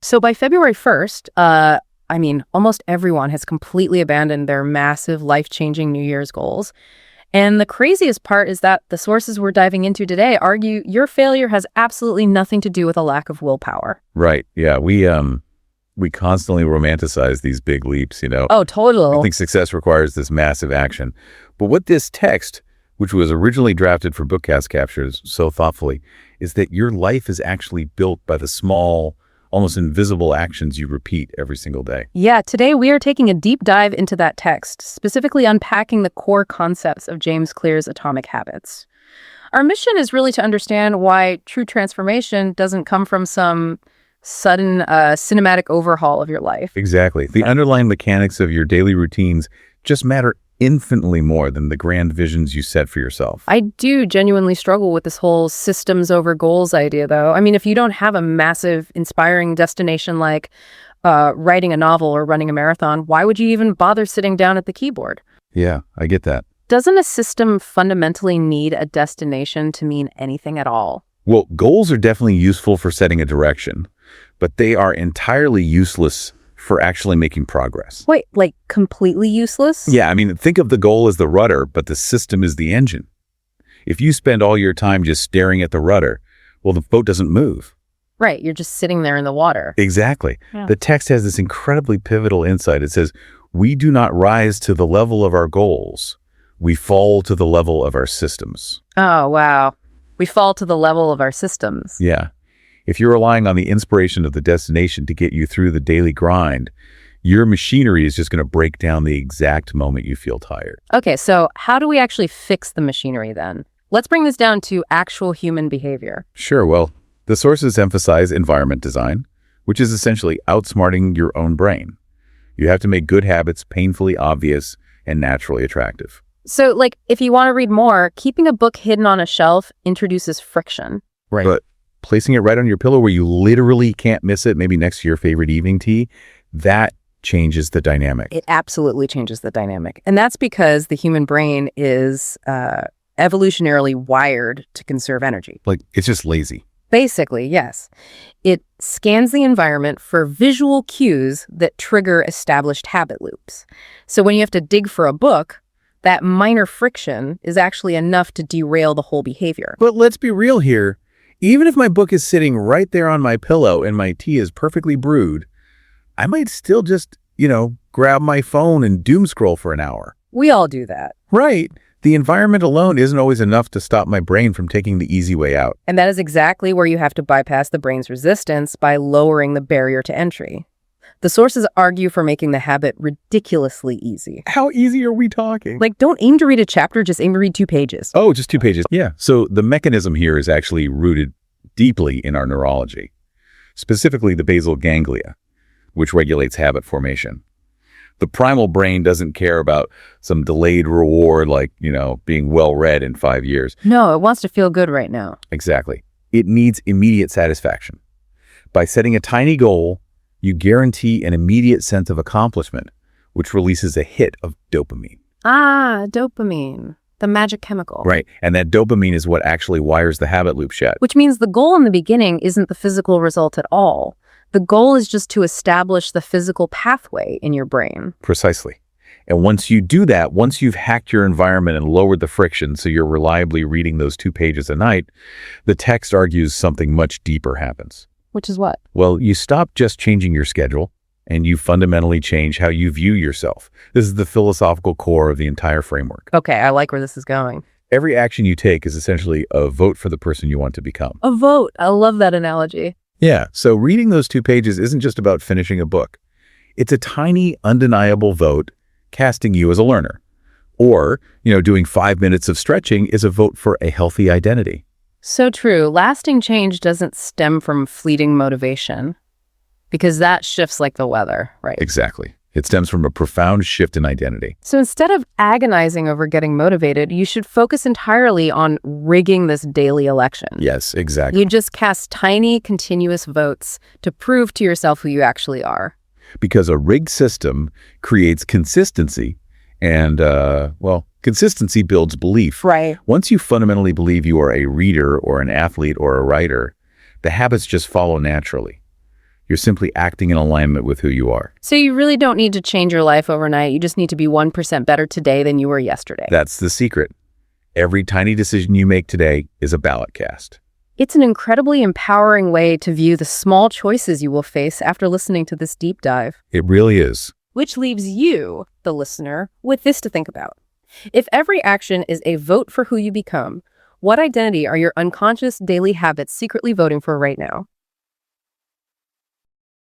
So by February 1st, almost everyone has completely abandoned their massive life-changing New Year's goals. And the craziest part is that the sources we're diving into today argue your failure has absolutely nothing to do with a lack of willpower. Right. Yeah. We constantly romanticize these big leaps, Oh, totally. I think success requires this massive action. But what this text, which was originally drafted for Bookcast, captures so thoughtfully, is that your life is actually built by the small, almost invisible actions you repeat every single day. Yeah, today we are taking a deep dive into that text, specifically unpacking the core concepts of James Clear's Atomic Habits. Our mission is really to understand why true transformation doesn't come from some sudden cinematic overhaul of your life. Exactly. The underlying mechanics of your daily routines just matter infinitely more than the grand visions you set for yourself. I do genuinely struggle with this whole systems over goals idea, though. I mean, if you don't have a massive, inspiring destination like writing a novel or running a marathon, why would you even bother sitting down at the keyboard? Yeah, I get that. Doesn't a system fundamentally need a destination to mean anything at all? Well, goals are definitely useful for setting a direction, but they are entirely useless for actually making progress. Wait, like completely useless? Yeah, I mean, think of the goal as the rudder, but the system is the engine. If you spend all your time just staring at the rudder, well, the boat doesn't move. Right, you're just sitting there in the water. Exactly. Yeah. The text has this incredibly pivotal insight. It says, we do not rise to the level of our goals. We fall to the level of our systems. Oh, wow. We fall to the level of our systems. Yeah. If you're relying on the inspiration of the destination to get you through the daily grind, your machinery is just going to break down the exact moment you feel tired. Okay, so how do we actually fix the machinery then? Let's bring this down to actual human behavior. Sure, well, the sources emphasize environment design, which is essentially outsmarting your own brain. You have to make good habits painfully obvious and naturally attractive. So, like, if you want to read more, keeping a book hidden on a shelf introduces friction. Right. But placing it right on your pillow where you literally can't miss it, maybe next to your favorite evening tea, that changes the dynamic. It absolutely changes the dynamic. And that's because the human brain is evolutionarily wired to conserve energy. Like, it's just lazy. Basically, yes. It scans the environment for visual cues that trigger established habit loops. So when you have to dig for a book, that minor friction is actually enough to derail the whole behavior. But let's be real here. Even if my book is sitting right there on my pillow and my tea is perfectly brewed, I might still just, grab my phone and doom scroll for an hour. We all do that. Right. The environment alone isn't always enough to stop my brain from taking the easy way out. And that is exactly where you have to bypass the brain's resistance by lowering the barrier to entry. The sources argue for making the habit ridiculously easy. How easy are we talking? Like, don't aim to read a chapter, just aim to read 2 pages. Oh, just 2 pages. Yeah. So the mechanism here is actually rooted deeply in our neurology, specifically the basal ganglia, which regulates habit formation. The primal brain doesn't care about some delayed reward like, being well-read in 5 years. No, it wants to feel good right now. Exactly. It needs immediate satisfaction. By setting a tiny goal, you guarantee an immediate sense of accomplishment, which releases a hit of dopamine. Ah, dopamine, the magic chemical. Right. And that dopamine is what actually wires the habit loop shut. Which means the goal in the beginning isn't the physical result at all. The goal is just to establish the physical pathway in your brain. Precisely. And once you do that, once you've hacked your environment and lowered the friction so you're reliably reading those 2 pages a night, the text argues something much deeper happens. Which is what? Well, you stop just changing your schedule, and you fundamentally change how you view yourself. This is the philosophical core of the entire framework. Okay, I like where this is going. Every action you take is essentially a vote for the person you want to become. A vote. I love that analogy. Yeah, so reading those 2 pages isn't just about finishing a book. It's a tiny, undeniable vote casting you as a learner. Or, doing 5 minutes of stretching is a vote for a healthy identity. So true. Lasting change doesn't stem from fleeting motivation because that shifts like the weather, right? Exactly. It stems from a profound shift in identity. So instead of agonizing over getting motivated, you should focus entirely on rigging this daily election. Yes, exactly. You just cast tiny, continuous votes to prove to yourself who you actually are. Because a rigged system creates consistency and, consistency builds belief. Right. Once you fundamentally believe you are a reader or an athlete or a writer, the habits just follow naturally. You're simply acting in alignment with who you are. So you really don't need to change your life overnight. You just need to be 1% better today than you were yesterday. That's the secret. Every tiny decision you make today is a ballot cast. It's an incredibly empowering way to view the small choices you will face after listening to this deep dive. It really is. Which leaves you, the listener, with this to think about. If every action is a vote for who you become, what identity are your unconscious daily habits secretly voting for right now?